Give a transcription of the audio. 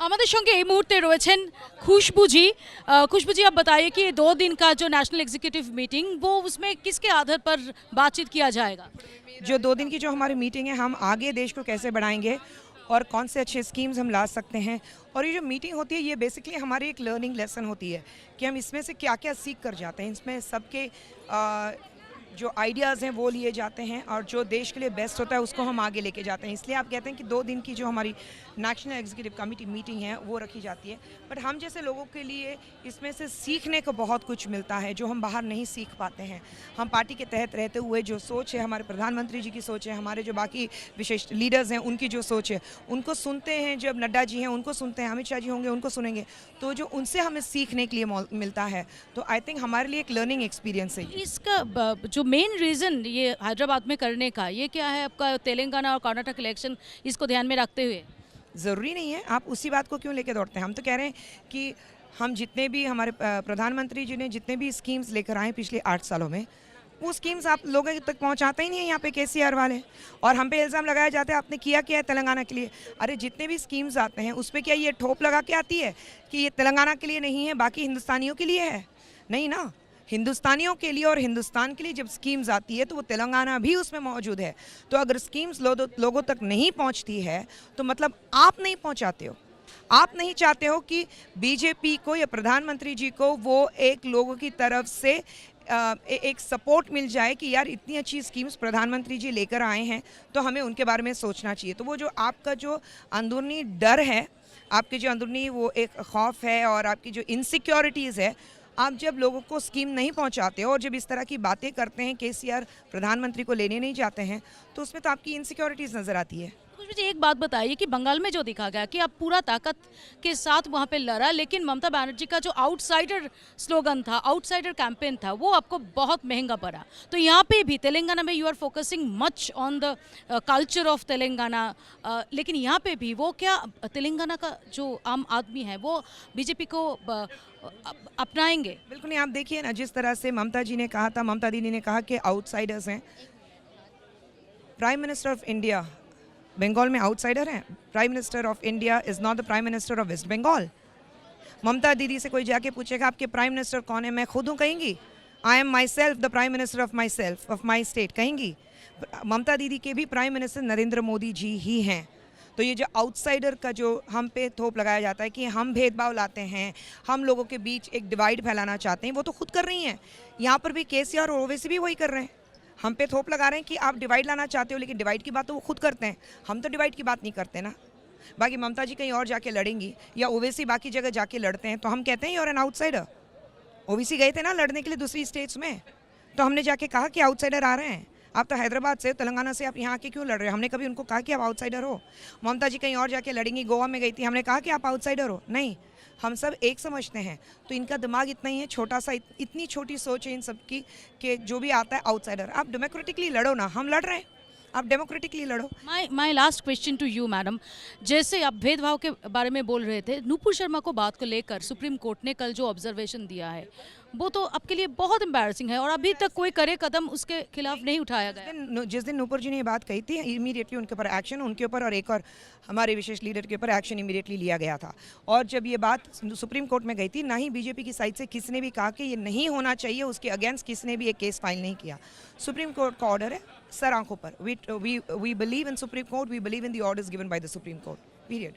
আমাদের সঙ্গে এই মুহূর্তে রয়েছেন खुशबू जी आप बताइए कि 2 दिन का जो नेशनल एग्जीक्यूटिव मीटिंग वो उसमें किसके आधार पर बातचीत किया जाएगा। जो 2 दिन की जो हमारी मीटिंग है, हम आगे देश को कैसे बढ़ाएंगे और कौन से अच्छे स्कीम्स हम ला सकते हैं। और ये जो मीटिंग होती है, ये बेसिकली हमारी एक लर्निंग लेसन होती है कि हम इसमें से क्या क्या सीख कर जाते हैं। इसमें सबके जो आइडियाज़ हैं वो लिए जाते हैं और जो देश के लिए बेस्ट होता है उसको हम आगे लेके जाते हैं। इसलिए आप कहते हैं कि 2 दिन की जो हमारी नेशनल एग्जीक्यूटिव कमेटी मीटिंग है वो रखी जाती है। बट हम जैसे लोगों के लिए इसमें से सीखने को बहुत कुछ मिलता है जो हम बाहर नहीं सीख पाते हैं। हम पार्टी के तहत रहते हुए जो सोच है, हमारे प्रधानमंत्री जी की सोच है, हमारे जो बाकी विशेष लीडर्स हैं उनकी जो सोच है, उनको सुनते हैं। जब नड्डा जी हैं उनको सुनते हैं, अमित शाह जी होंगे उनको सुनेंगे, तो जो उनसे हमें सीखने के लिए मिलता है, तो आई थिंक हमारे लिए एक लर्निंग एक्सपीरियंस है। इसका जो मेन रीज़न ये हैदराबाद में करने का ये क्या है आपका, तेलंगाना और कर्नाटक इलेक्शन इसको ध्यान में रखते हुए? ज़रूरी नहीं है, आप उसी बात को क्यों लेके दौड़ते हैं। हम तो कह रहे हैं कि हम जितने भी हमारे प्रधानमंत्री जी ने जितने भी स्कीम्स लेकर आए पिछले 8 सालों में, वो स्कीम्स आप लोगों तक पहुंचाते ही नहीं है यहाँ पे केसीआर वाले। और हम पे इल्ज़ाम लगाया जाता है आपने किया क्या है तेलंगाना के लिए। अरे जितने भी स्कीम्स आते हैं उस पर क्या ये ठोप लगा के आती है कि ये तेलंगाना के लिए नहीं है, बाकी हिंदुस्तानियों के लिए है? नहीं ना, हिंदुस्तानियों के लिए और हिंदुस्तान के लिए जब स्कीम्स आती है तो वो तेलंगाना भी उसमें मौजूद है। तो अगर स्कीम्स लोगों तक नहीं पहुंचती है तो मतलब आप नहीं पहुंचाते हो। आप नहीं चाहते हो कि बीजेपी को या प्रधानमंत्री जी को वो एक लोगों की तरफ से एक सपोर्ट मिल जाए कि यार इतनी अच्छी स्कीम्स प्रधानमंत्री जी लेकर आए हैं तो हमें उनके बारे में सोचना चाहिए। तो वो जो आपका जो अंदरूनी डर है, आपके जो अंदरूनी वो एक खौफ है और आपकी जो इनसिक्योरिटीज़ है, आप जब लोगों को स्कीम नहीं पहुंचाते हो और जब इस तरह की बातें करते हैं, केसीआर प्रधानमंत्री को लेने नहीं जाते हैं, तो उसमें तो आपकी इनसिक्योरिटीज़ नज़र आती है। मुझे एक बात बताइए कि बंगाल में जो देखा गया कि आप पूरा ताकत के साथ वहाँ पे लड़ा, लेकिन ममता बनर्जी का जो आउटसाइडर स्लोगन था, आउटसाइडर कैंपेन था, वो आपको बहुत महंगा पड़ा। तो यहाँ पे भी तेलंगाना में you are focusing much on the culture of Telangana, लेकिन यहाँ पे भी वो क्या तेलंगाना का जो आम आदमी है वो बीजेपी को अपनाएंगे? बिल्कुल नहीं। आप देखिए ना, जिस तरह से ममता जी ने कहा था, ममता दीदी ने कहा कि आउटसाइडर्स हैं। Prime minister of India Bengal में आउटसाइडर हैं? Prime minister of India is not the prime minister of west Bengal. Mamata didi से कोई जाके पूछेगा आपके प्राइम मिनिस्टर कौन है, मैं खुद हूँ कहेंगी। I am my self the prime minister of my self of my state कहेंगी। ममता दीदी के भी प्राइम मिनिस्टर नरेंद्र मोदी जी ही हैं। तो ये जो आउटसाइडर का जो हम पे थोप लगाया जाता है कि हम भेदभाव लाते हैं, हम लोगों के बीच एक डिवाइड फैलाना चाहते हैं, वो तो खुद कर रही हैं। यहाँ पर भी केसीआर और ओवैसी भी वही कर रहे हैं। हम पे थोप लगा रहे हैं कि आप डिवाइड लाना चाहते हो, लेकिन डिवाइड की बात तो वो खुद करते हैं। हम तो डिवाइड की बात नहीं करते ना। बाकी ममता जी कहीं और जाके लड़ेंगी या ओवैसी बाकी जगह जाके लड़ते हैं तो हम कहते हैं you are an outsider. Owaisi गए थे ना लड़ने के लिए दूसरी स्टेट्स में, तो हमने जाके कहा कि आउटसाइडर आ रहे हैं। आप तो हैदराबाद से, तेलंगाना से, आप यहाँ आके क्यों लड़ रहे हो? हमने कभी उनको कहा कि आप आउटसाइडर हो? ममता जी कहीं और जाके लड़ेंगी, गोवा में गई थी, हमने कहा कि आप आउटसाइडर हो? नहीं, हम सब एक समझते हैं। तो इनका दिमाग इतना ही है छोटा सा, इतनी छोटी सोच है इन सब की कि जो भी आता है आउटसाइडर। आप डेमोक्रेटिकली लड़ो ना, हम लड़ रहे हैं, आप डेमोक्रेटिकली लड़ो। My last question to you madam, जैसे आप भेदभाव के बारे में बोल रहे थे, नूपुर शर्मा को बात को लेकर सुप्रीम कोर्ट ने कल जो ऑब्जर्वेशन दिया है वो तो आपके लिए बहुत एम्बैरसिंग है और अभी तक कोई करे कदम उसके खिलाफ नहीं उठाया गया। जिस दिन नूपुर जी ने ये बात कही थी, इमीडिएटली उनके ऊपर एक्शन, उनके ऊपर और एक और हमारे विशेष लीडर के ऊपर एक्शन इमीडिएटली लिया गया था। और जब ये बात सुप्रीम कोर्ट में गई थी, ना ही बीजेपी की साइड से किसी ने भी कहा कि ये नहीं होना चाहिए, उसके अगेंस्ट किसी ने भी एक केस फाइल नहीं किया। सुप्रीम कोर्ट का ऑर्डर है सर आंखों पर। We believe in supreme court, we believe in the orders given by the supreme court, period.